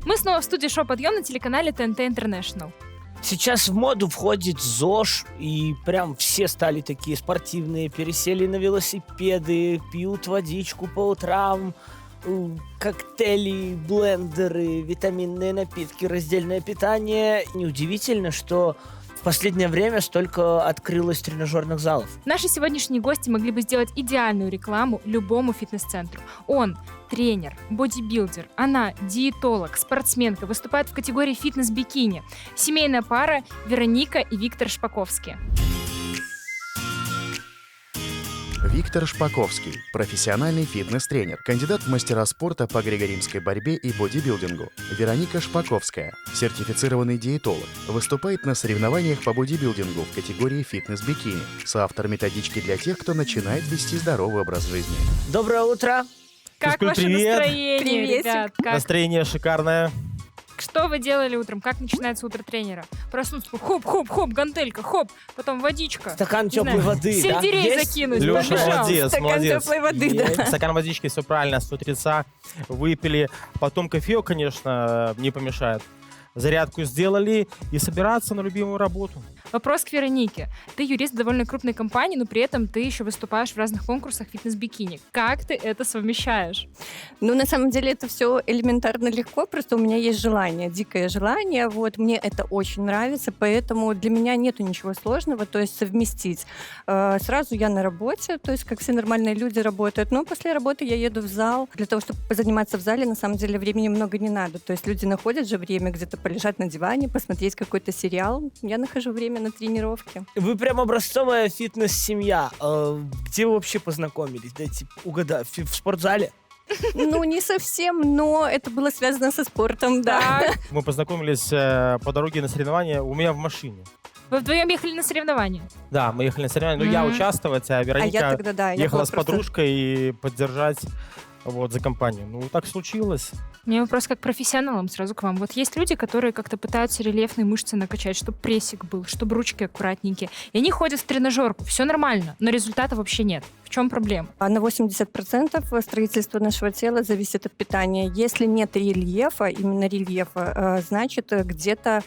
Мы снова в студии «Шоу Подъем» на телеканале ТНТ Интернешнл. Сейчас в моду входит ЗОЖ, и прям все стали такие спортивные, пересели на велосипеды, пьют водичку по утрам, коктейли, блендеры, витаминные напитки, раздельное питание. Неудивительно, что в последнее время столько открылось тренажерных залов. Наши сегодняшние гости могли бы сделать идеальную рекламу любому фитнес-центру. Он тренер, бодибилдер, она диетолог, спортсменка, выступает в категории фитнес-бикини. Семейная пара Вероника и Виктор Шпаковский. Виктор Шпаковский – профессиональный фитнес-тренер, кандидат в мастера спорта по греко-римской борьбе и бодибилдингу. Вероника Шпаковская – сертифицированный диетолог, выступает на соревнованиях по бодибилдингу в категории фитнес-бикини, соавтор методички для тех, кто начинает вести здоровый образ жизни. Доброе утро! Как ваше привет. настроение, Приветик. ребят? Как? Настроение шикарное. Что вы делали утром? Как начинается утро тренера? Проснуться, хоп-хоп-хоп, гантелька, хоп, потом водичка. Стакан Не теплой знаю, воды, да? сельдерей Есть? закинуть. Леша, побежал. молодец, Стакан молодец. теплой воды, да. Стакан водички, все правильно, с утреца выпили. Потом кофе, конечно, не помешает. Зарядку сделали и собираться на любимую работу. Вопрос к Веронике. Ты юрист довольно крупной компании, но при этом ты еще выступаешь в разных конкурсах фитнес-бикини. Как ты это совмещаешь? Ну, на самом деле, это все элементарно легко, просто у меня есть желание, дикое желание, вот, мне это очень нравится, поэтому для меня нету ничего сложного, то есть совместить. Сразу я на работе, то есть как все нормальные люди работают, но после работы я еду в зал. Для того, чтобы позаниматься в зале, на самом деле, времени много не надо, то есть люди находят же время где-то полежать на диване, посмотреть какой-то сериал. Я нахожу время на тренировке. Вы прям образцовая фитнес-семья. Где вы вообще познакомились? Дайте угадаю. В спортзале? Ну, не совсем, но это было связано со спортом, да. Так. Мы познакомились по дороге на соревнования у меня в машине. Вы вдвоем ехали на соревнования? Да, мы ехали на соревнования, но я Мгм. участвовать, а А Вероника я тогда, да, я ехала была с просто- подружкой и поддержать вот, за компанию. Ну, так случилось. У меня вопрос как к профессионалам сразу к вам. Вот есть люди, которые как-то пытаются рельефные мышцы накачать, чтобы прессик был, чтобы ручки аккуратненькие. И они ходят в тренажерку, все нормально, но результата вообще нет. В чем проблема? А на 80% строительство нашего тела зависит от питания. Если нет рельефа, именно рельефа, значит, где-то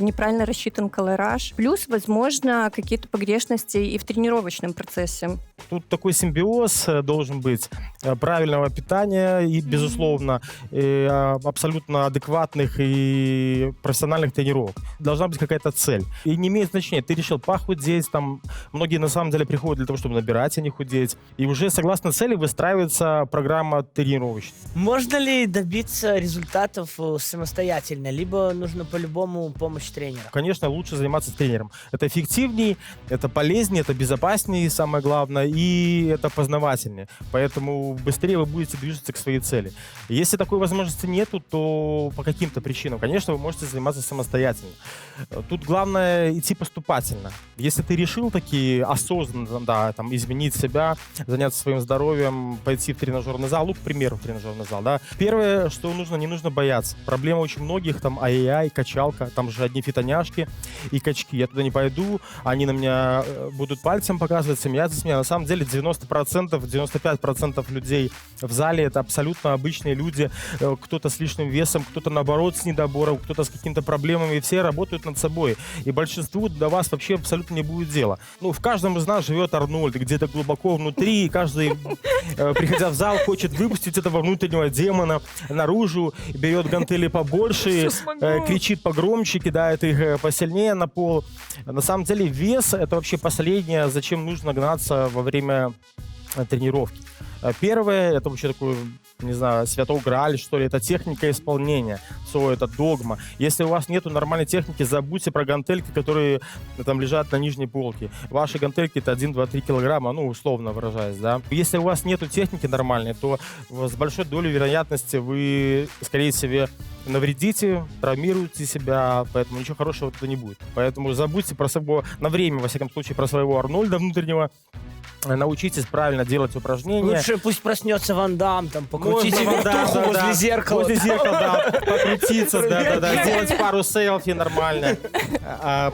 неправильно рассчитан колораж. Плюс, возможно, какие-то погрешности и в тренировочном процессе. Тут такой симбиоз должен быть правильного питания и, безусловно, абсолютно адекватных и профессиональных тренировок. Должна быть какая-то цель. И не имеет значения, ты решил похудеть, там, многие на самом деле приходят для того, чтобы набирать, а не худеть. И уже согласно цели выстраивается программа тренировочная. Можно ли добиться результатов самостоятельно, либо нужно по-любому помощь тренера? Конечно, лучше заниматься с тренером. Это эффективнее, это полезнее, это безопаснее, самое главное, и это познавательнее. Поэтому быстрее вы будете движется к своей цели. Если такой возможности нету, то по каким-то причинам, конечно, вы можете заниматься самостоятельно. Тут главное идти поступательно. Если ты решил таки осознанно, да, там, изменить себя, заняться своим здоровьем, пойти в тренажерный зал, ну, к примеру, в тренажерный зал, да. Первое, что нужно, не нужно бояться. Проблема очень многих, там, ай-яй-яй, качалка, там же одни фитоняшки и качки. Я туда не пойду, они на меня будут пальцем показывать, смеяться с меня. На самом деле 90%, 95% людей в зале это абсолютно обычные люди, кто-то с лишним весом, кто-то наоборот с недобором, кто-то с какими-то проблемами, и все работают над собой. И большинству до вас вообще абсолютно не будет дела. Ну, в каждом из нас живет Арнольд, где-то глубоко внутри, и каждый, приходя в зал, хочет выпустить этого внутреннего демона наружу, берет гантели побольше, кричит погромче, кидает их посильнее на пол. На самом деле вес — это вообще последнее, зачем нужно гнаться во время тренировки. Первое, это вообще такой, не знаю, святой грааль, что ли, это техника исполнения, это догма. Если у вас нету нормальной техники, забудьте про гантельки, которые там лежат на нижней полке. Ваши гантельки это 1, 2, 3 килограмма, ну, условно выражаясь, да. Если у вас нету техники нормальной, то с большой долей вероятности вы, скорее всего, навредите, травмируете себя, поэтому ничего хорошего туда не будет. Поэтому забудьте про своего, на время, во всяком случае, про своего Арнольда внутреннего, научитесь правильно делать упражнения. Лучше пусть проснется Ван Дам, там, покрутите Можно, вертуху возле зеркала. Возле зеркала, да, покрутиться, да, сделать пару селфи нормально,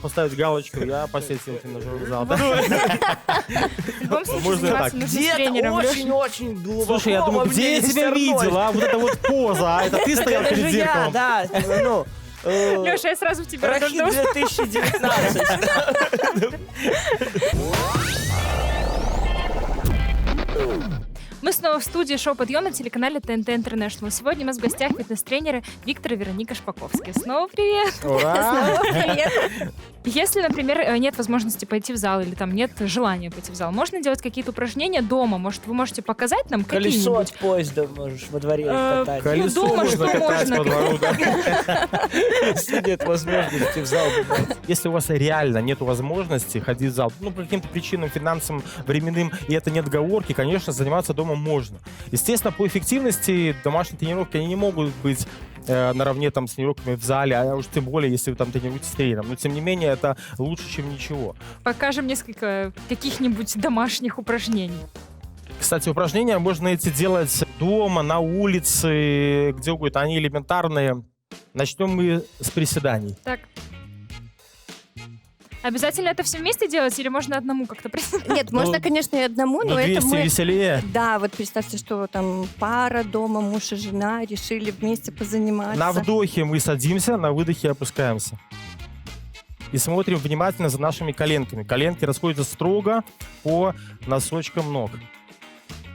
поставить галочку, я после селфи нажал в зал. В любом случае Можно заниматься так. нужно с Где-то тренером, Лёша. очень-очень глубоко. Слушай, я думаю, во где мне я тебя есть видел, Арнольд. а? Вот эта вот поза, а это ты стоял Это перед же я, зеркалом. да. Ну, Лёша, я сразу в тебя Рахит разожмусь. 2019. Мы снова в студии «Шоу Подъем» на телеканале ТНТ Интернешнл. Сегодня у нас в гостях фитнес-тренеры Виктор и Вероника Шпаковские. Снова привет! Ура! Привет. Если, например, нет возможности пойти в зал или там нет желания пойти в зал, можно делать какие-то упражнения дома? Может, вы можете показать нам Колесо какие-нибудь? от поезда можешь во дворе Э, катать. Колесо дома можно что катать можно? по двору, да. Если нет возможности в зал бывать. Если у вас реально нет возможности ходить в зал, ну, по каким-то причинам, финансовым, временным, и это не отговорки, конечно, заниматься дома можно. Естественно, по эффективности домашние тренировки, они не могут быть наравне там, с тренировками в зале, а уж тем более, если вы там тренируетесь с тренером. Но, тем не менее, это лучше, чем ничего. Покажем несколько каких-нибудь домашних упражнений. Кстати, упражнения можно эти делать дома, на улице, где угодно. Они элементарные. Начнем мы с приседаний. Так. Обязательно это все вместе делать или можно одному как-то приседать? Нет, можно, конечно, и одному, но Ну, это 200 мы... веселее. Да, вот представьте, что там пара дома, муж и жена решили вместе позаниматься. На вдохе мы садимся, на выдохе опускаемся. И смотрим внимательно за нашими коленками. Коленки расходятся строго по носочкам ног.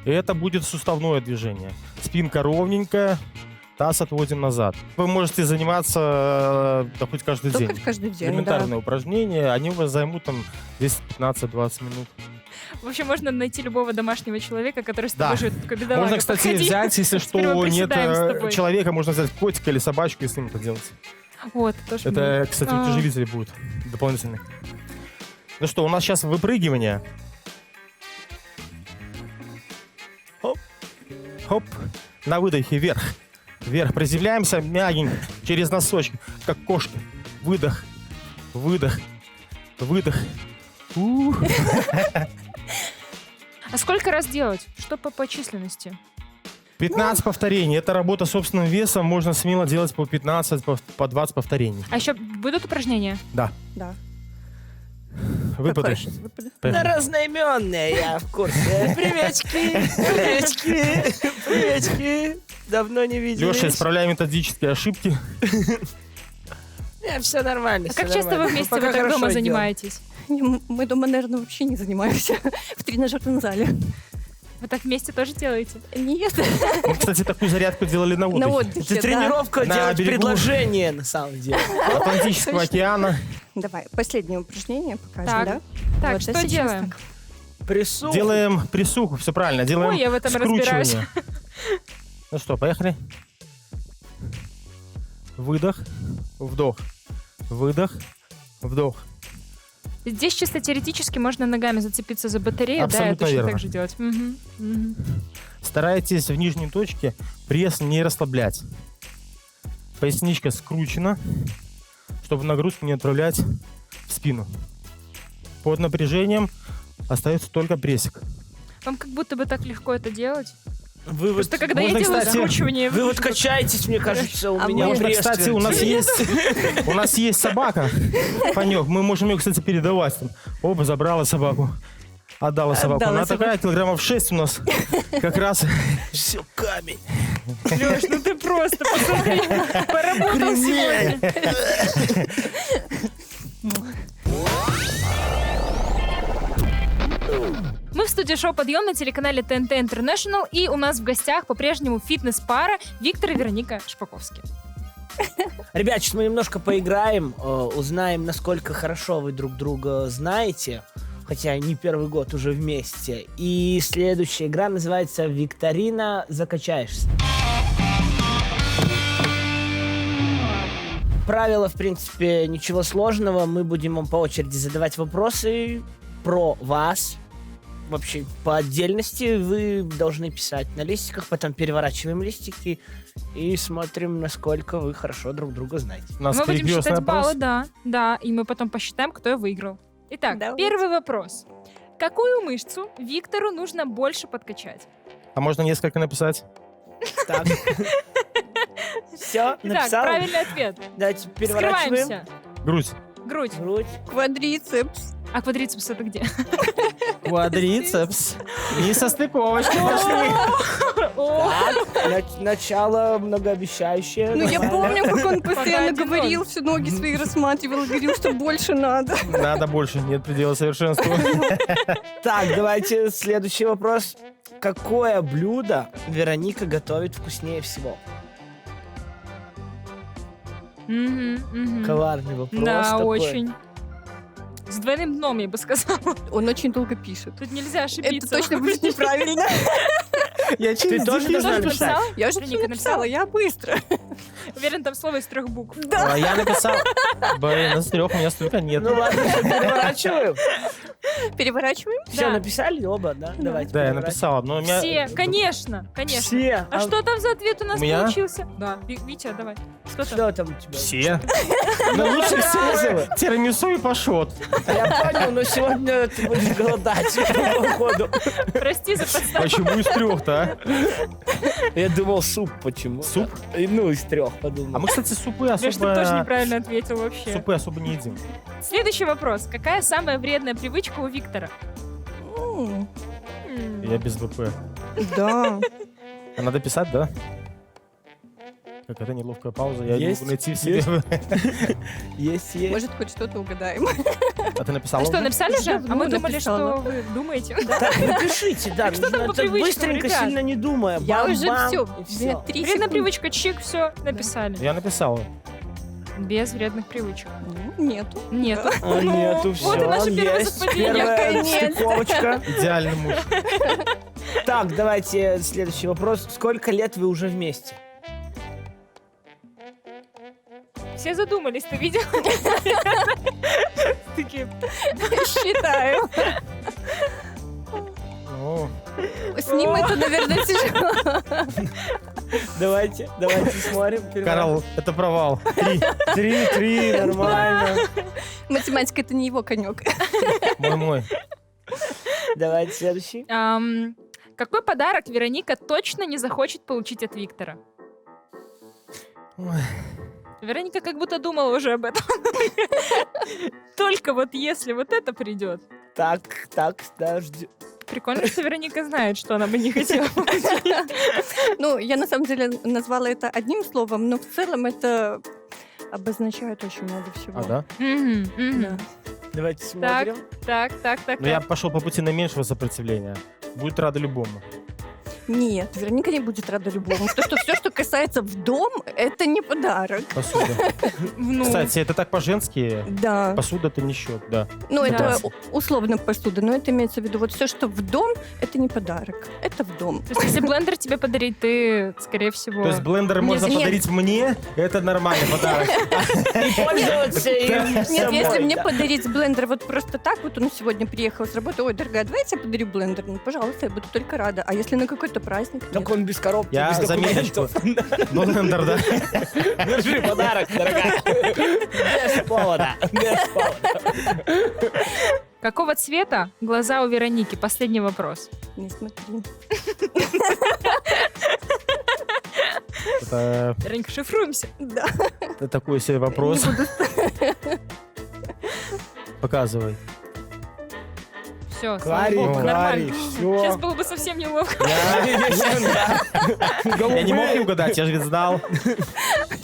И это будет суставное движение. Спинка ровненькая, таз отводим назад. Вы можете заниматься да, хоть каждый Только день. каждый день, да. Элементарные упражнения, они у вас займут там 10-15-20 минут. В общем, можно найти любого домашнего человека, который с тобой Да. живет. Такой, бедолага, Можно, кстати, подходи. взять, если Теперь мы что, нет приседаем с тобой. человека, можно взять котика или собачку и с ним это делать. Вот, тоже Это, кстати, А. утяжелители будут дополнительные. Ну что, у нас сейчас выпрыгивание. Хоп. Хоп. На выдохе вверх. Вверх. Приземляемся мягенько, через носочки, как кошки. Выдох. Выдох. Выдох. Ух. А сколько раз делать? Что по численности? 15 повторений. Это работа собственным весом. Можно смело делать по 15, по 20 повторений. А еще будут упражнения? Да. Да. Выпадай. Да разноименные, я в курсе. Приветики, приветики, приветики. Давно не виделись. Леша, исправляй методические ошибки. Все нормально. А всё как часто вы нормально. вместе Пока вот так хорошо дома идём. занимаетесь? Мы дома, наверное, вообще не занимаемся в тренажерном зале. Вы так вместе тоже делаете? Нет, Мы, кстати, такую зарядку делали на на отдыхе. отдыхе, Это да. тренировка На делать берегу. предложение, на самом деле. Атлантического океана. Давай, последнее упражнение покажем, Так. да? Так, Вот, а что сейчас делаем? так. Присух. Делаем присуху, все правильно. Делаем Ой, я в этом разбираюсь. скручивание. Ну что, поехали. Выдох, вдох, выдох, вдох. Здесь чисто теоретически можно ногами зацепиться за батарею, да, Абсолютно и точно верно. так же делать. Мгм, мгм. Старайтесь в нижней точке пресс не расслаблять. Поясничка скручена, чтобы нагрузку не отправлять в спину. Под напряжением остается только прессик. Вам как будто бы так легко это делать. Вы вот, Просто когда можно, я делаю кстати, скручивание... вы вот качаетесь, мне кажется, у А меня можно, пресс Кстати, у нас твердит. есть собака, Панек. Мы можем ее, кстати, передавать. Оба забрала собаку. Отдала собаку. Отдала Она собаку. такая, килограммов 6 у нас. Как раз. Все камень. Лёш, ну ты просто, посмотри, поработал сегодня. Мы в студии «Шоу Подъем» на телеканале ТНТ Интернешнл, и у нас в гостях по-прежнему фитнес-пара Виктор и Вероника Шпаковские. Ребят, сейчас мы немножко поиграем, узнаем, насколько хорошо вы друг друга знаете. Хотя не первый год уже вместе. И следующая игра называется «Викторина. Закачаешься». Правила, в принципе, ничего сложного. Мы будем вам по очереди задавать вопросы про вас. Вообще, по отдельности вы должны писать на листиках, потом переворачиваем листики и смотрим, насколько вы хорошо друг друга знаете. У нас Мы будем перекрестный считать баллы, опрос. да, и мы потом посчитаем, кто выиграл. Итак, Давайте. первый вопрос. Какую мышцу Виктору нужно больше подкачать? А можно несколько написать? Так. Все, Итак, написал? правильный ответ. Давайте переворачиваем. Скрываемся. Грудь. Грудь. Грудь. Квадрицепс. А квадрицепс это где? Квадрицепс. Несостыковочки пошли. О, Так, начало многообещающее. Ну, я Нормально. помню, как он постоянно 1-0. говорил, все ноги свои рассматривал, говорил, что больше надо. Надо больше, нет предела совершенству. Так, давайте следующий вопрос. Какое блюдо Вероника готовит вкуснее всего? Коварный вопрос Да, такой. очень. С двойным дном, я бы сказала. Он очень долго пишет. Тут нельзя Это ошибиться. точно будет неправильно. Я Ты тоже должна Тоже написать? написал? Я уже Вероника все написала, я быстро. Уверен, там слово из 3 букв. А я написал. Блин, из 3 у меня столько нет. Ну ладно, все, переворачиваем. Переворачиваем? Все, Да. написали оба, да? Давайте. Да, я переворачиваем. написал. Но у меня... Все, конечно, конечно. Все. А что там за ответ у нас У меня? получился? Да, Витя, давай. Что там? Что там у тебя? Все. Ну лучше все называй. Тирамису и пашот. Я понял, но сегодня ты будешь голодать, походу. Прости за подставку. Почему из 3-то, а? Я думал, суп почему. Суп? Ну, из 3 А подумал. мы, кстати, супы Я что тоже особо... неправильно ответил вообще. Супы особо не едим. Следующий вопрос. Какая самая вредная привычка у Виктора? М, Я без ВП. Да. А надо писать, да? Какая-то неловкая пауза. Я не Есть, могу найти в себе. Есть. Может, хоть что-то угадаем. А ты написала А что, уже? написали уже? Давно А мы думали, написала. что вы думаете. Так, напишите, да. Что там нужно по это привычкам, быстренько, ребят? сильно не думая. Я уже Бам-бам, все. и всё. 3 Вредная секунды. привычка, чик, все, написали. Я написал. Без вредных привычек. Нету. Нету. А, Ну, нету, все. Вот и наше первое есть. совпадение. Первая Наконец-то. стыковочка. Идеальный муж. Так, давайте следующий вопрос. Сколько лет вы уже вместе? Все задумались, ты видел? Такие, Считаю. Ну, С ним это, наверное, тяжело. Давайте смотрим. Карл, это провал. 3, нормально. Математика — это не его конек. Мой. Давайте следующий. Какой подарок Вероника точно не захочет получить от Виктора? Ой. Вероника как будто думала уже об этом. Только вот если вот это придет. Так, подожди. Прикольно, что Вероника знает, что она бы не хотела получить. Ну, я на самом деле назвала это одним словом, но в целом это обозначает очень много всего. А, да? Да. Давайте смотрим. Так. Ну, я пошел по пути наименьшего сопротивления. Будет рада любому. Нет, Вероника не будет рада любому. Потому что все, что касается в дом, это не подарок. Посуда. Ну, Кстати, это так по-женски. Да. Посуда — это не счет, да. Ну, это Да. условно посуда, но это имеется в виду вот все, что в дом, это не подарок. Это в дом. то есть, если блендер тебе подарить, ты, скорее всего... То есть блендер можно нет. подарить мне, это нормальный подарок. Пользоваться им Нет, самой, если мне да. подарить блендер вот просто так, вот он сегодня приехал с работы, ой, дорогая, давайте я подарю блендер. Ну, пожалуйста, я буду только рада. А если на какой-то праздник? Так Нет. он без коробки, Я без заметочку. документов. Блендер, да. Держи подарок, дорогая. Без повода. Какого цвета глаза у Вероники? Последний вопрос. Не смотри. Это Вероника, шифруемся. Да. такой себе вопрос. Показывай. Все, Карий, нормально. Сейчас все. было бы совсем неловко. Я не мог не угадать, я же ведь знал.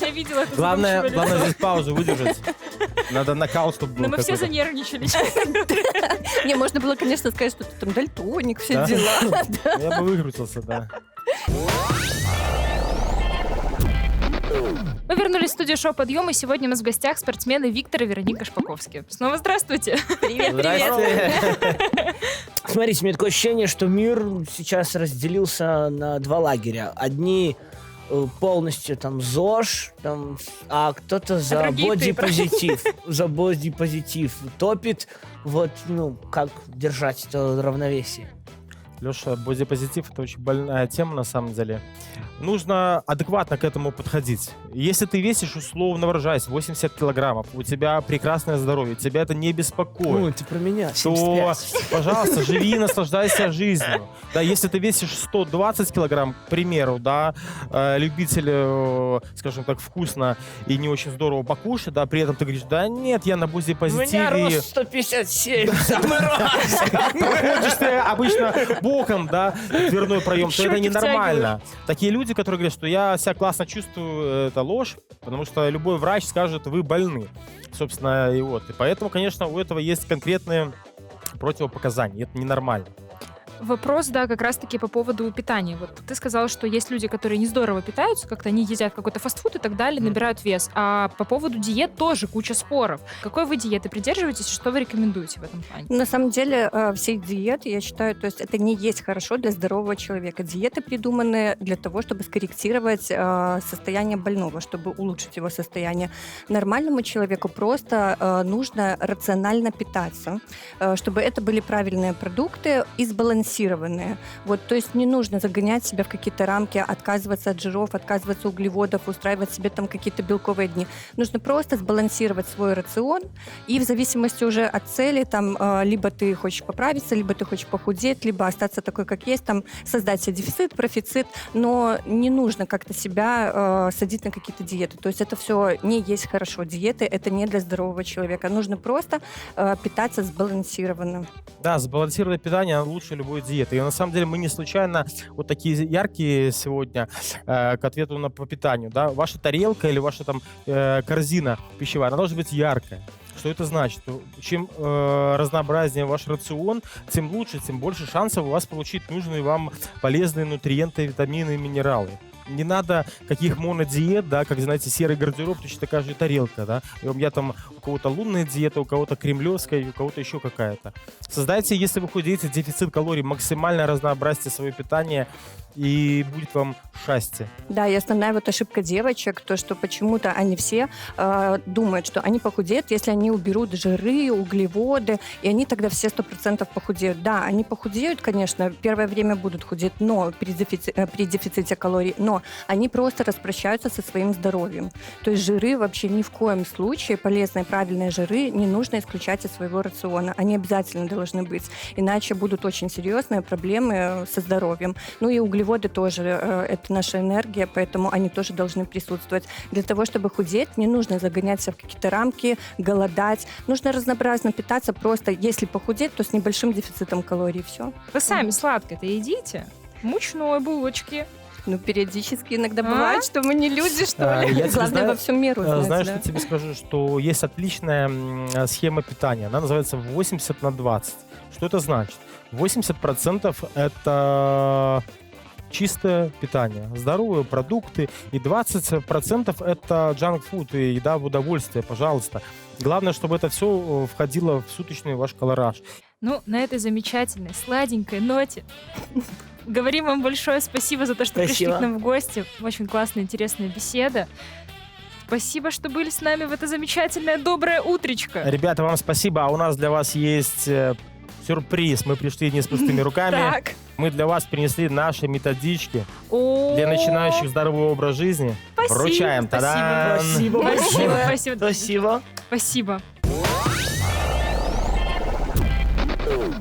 Я видела это Главное задумчивое лицо. здесь паузу выдержать. Надо нокаут, чтобы был Но мы все какой-то. занервничали. Не, можно было, конечно, сказать, что ты там дальтоник, все Да? дела. Я бы выкрутился, да. Мы вернулись в студию «Шоу Подъем», и сегодня у нас в гостях спортсмены Виктор и Вероника Шпаковские. Снова здравствуйте. Привет, Здрасте. Смотрите, у меня такое ощущение, что мир сейчас разделился на 2 лагеря. Одни полностью там ЗОЖ, там, а кто-то за другие ты, бодипозитив. За бодипозитив топит. Вот, ну, как держать это равновесие. Леша, бодипозитив — это очень больная тема на самом деле. Нужно адекватно к этому подходить. Если ты весишь, условно выражаясь, 80 килограммов, у тебя прекрасное здоровье, тебя это не беспокоит, ты про меня. то, 75. пожалуйста, живи и наслаждайся жизнью. Да, если ты весишь 120 килограмм, к примеру, да, любитель, скажем так, вкусно и не очень здорово покушать, да, при этом ты говоришь, да нет, я на У меня бодипозитиве. рост 157, самый раз. Проходишь ты обычно боком, да, дверной проем, то это Щеки ненормально. Такие люди, которые говорят, что я себя классно чувствую, это ложь, потому что любой врач скажет, вы больны. Собственно, и вот. И поэтому, конечно, у этого есть конкретные противопоказания. Это ненормально. Вопрос, да, как раз-таки по поводу питания. Вот ты сказал, что есть люди, которые не здорово питаются, как-то они едят какой-то фастфуд и так далее, набирают вес. А по поводу диет тоже куча споров. Какой вы диеты придерживаетесь и что вы рекомендуете в этом плане? На самом деле, все диеты, я считаю, то есть это не есть хорошо для здорового человека. Диеты придуманы для того, чтобы скорректировать состояние больного, чтобы улучшить его состояние. Нормальному человеку просто нужно рационально питаться, чтобы это были правильные продукты и сбалансированные. Вот, то есть не нужно загонять себя в какие-то рамки, отказываться от жиров, отказываться от углеводов, устраивать себе там какие-то белковые дни. Нужно просто сбалансировать свой рацион, и в зависимости уже от цели, там, либо ты хочешь поправиться, либо ты хочешь похудеть, либо остаться такой, как есть, там, создать себе дефицит, профицит, но не нужно как-то себя садить на какие-то диеты. То есть это все не есть хорошо. Диеты — это не для здорового человека. Нужно просто питаться сбалансированно. Да, сбалансированное питание лучше любой диеты. И на самом деле мы не случайно вот такие яркие сегодня к ответу по питанию. Да? Ваша тарелка или ваша там корзина пищевая, она должна быть яркая. Что это значит? Чем разнообразнее ваш рацион, тем лучше, тем больше шансов у вас получить нужные вам полезные нутриенты, витамины и минералы. Не надо каких монодиет, да, как, знаете, серый гардероб, точно такая же тарелка, да. И у меня там у кого-то лунная диета, у кого-то кремлевская, у кого-то еще какая-то. Создайте, если вы худеете, дефицит калорий, максимально разнообразьте свое питание, и будет вам счастье. Да, и основная вот ошибка девочек, то, что почему-то они все думают, что они похудеют, если они уберут жиры, углеводы, и они тогда все 100% похудеют. Да, они похудеют, конечно, первое время будут худеть, но при дефиците калорий, но они просто распрощаются со своим здоровьем. То есть жиры вообще ни в коем случае, полезные, правильные жиры, не нужно исключать из своего рациона. Они обязательно должны быть, иначе будут очень серьезные проблемы со здоровьем. Ну и углеводы тоже, это наша энергия, поэтому они тоже должны присутствовать. Для того, чтобы худеть, не нужно загонять себя в какие-то рамки, голодать. Нужно разнообразно питаться, просто если похудеть, то с небольшим дефицитом калорий, все. Вы сами сладкое-то едите? Мучной, булочки. Ну, периодически иногда бывает, что мы не люди, что ли. Я тебе Главное во всем миру знать, знаешь, да. что тебе скажу, что есть отличная схема питания. Она называется 80/20. Что это значит? 80% это чистое питание, здоровые продукты, и 20% это джанк-фуд и еда в удовольствие, пожалуйста. Главное, чтобы это все входило в суточный ваш колораж. Ну, на этой замечательной, сладенькой ноте говорим вам большое спасибо за то, что пришли Спасибо. к нам в гости. Очень классная, интересная беседа. Спасибо, что были с нами в это замечательное, доброе утречко. Ребята, вам спасибо, а у нас для вас есть сюрприз. Мы пришли не с пустыми руками. Так. Мы для вас принесли наши методички О, для начинающих здоровый образ жизни. Спасибо, Вручаем. спасибо. Та-дам! Спасибо Спасибо, большое. спасибо. Спасибо. Спасибо.